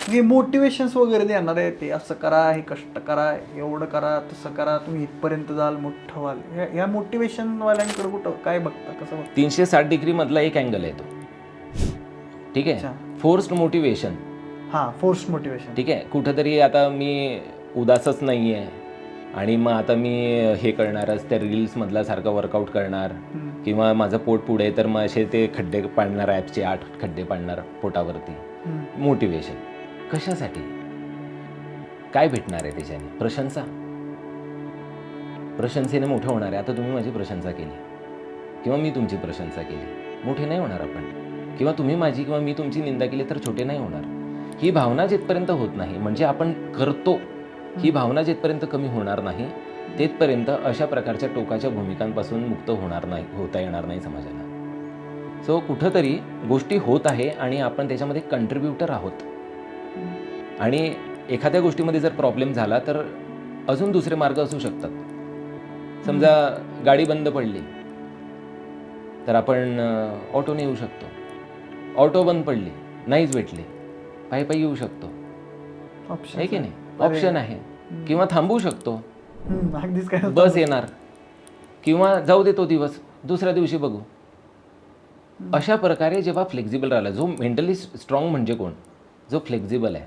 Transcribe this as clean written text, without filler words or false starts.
हे मोटिवेशन्स वगैरे देणार आहे ते, असं करा, हे कष्ट करा, एवढं करा, तसं करा, तुम्ही इथपर्यंत जाल, मोठं व्हाल. ह्या मोटिवेशनवाल्यांकडे कुठं काय बघता, कसं बघता? 360 डिग्री मधला एक अँगल आहे तो. ठीक आहे. Forced motivation. हां, फोर्स मोटिवेशन. ठीक आहे. कुठंतरी आता मी उदासच नाही आहे आणि मग आता मी हे करणारच, त्या रील्समधला सारखं वर्कआउट करणार किंवा माझं पोट पुढे तर मग असे ते खड्डे पाडणार, ॲपचे 8 खड्डे पाडणार पोटावरती. मोटिवेशन कशासाठी? काय भेटणार आहे त्याच्याने? प्रशंसा. प्रशंसेने मोठं होणार आहे. आता तुम्ही माझी प्रशंसा केली किंवा मी तुमची प्रशंसा केली, मोठे नाही होणार आपण. किंवा तुम्ही माझी किंवा मी तुमची निंदा केली तर छोटे नाही होणार. ही भावना जिथपर्यंत होत नाही, म्हणजे आपण करतो ही भावना जिथपर्यंत कमी होणार नाही, तिथपर्यंत अशा प्रकारच्या टोकाच्या भूमिकांपासून मुक्त होता येणार नाही समाजाला. सो कुठंतरी गोष्टी होत आहे आणि आपण त्याच्यामध्ये कंट्रीब्युटर आहोत. आणि एखाद्या गोष्टीमध्ये जर प्रॉब्लेम झाला तर अजून दुसरे मार्ग असू शकतात. समजा गाडी बंद पडली तर आपण ऑटोने येऊ शकतो. ऑटो बंद पडली, नाहीच भेटली, पायी पायी येऊ शकतो. आहे की नाही? ऑप्शन आहे. किंवा थांबवू शकतो, अगदीच काय बस येणार, किंवा जाऊ दे तो दिवस, दुसऱ्या दिवशी बघू. अशा प्रकारे जेव्हा फ्लेक्झिबल राहिला, जो मेंटली स्ट्रॉंग म्हणजे कोण? जो फ्लेक्झिबल आहे,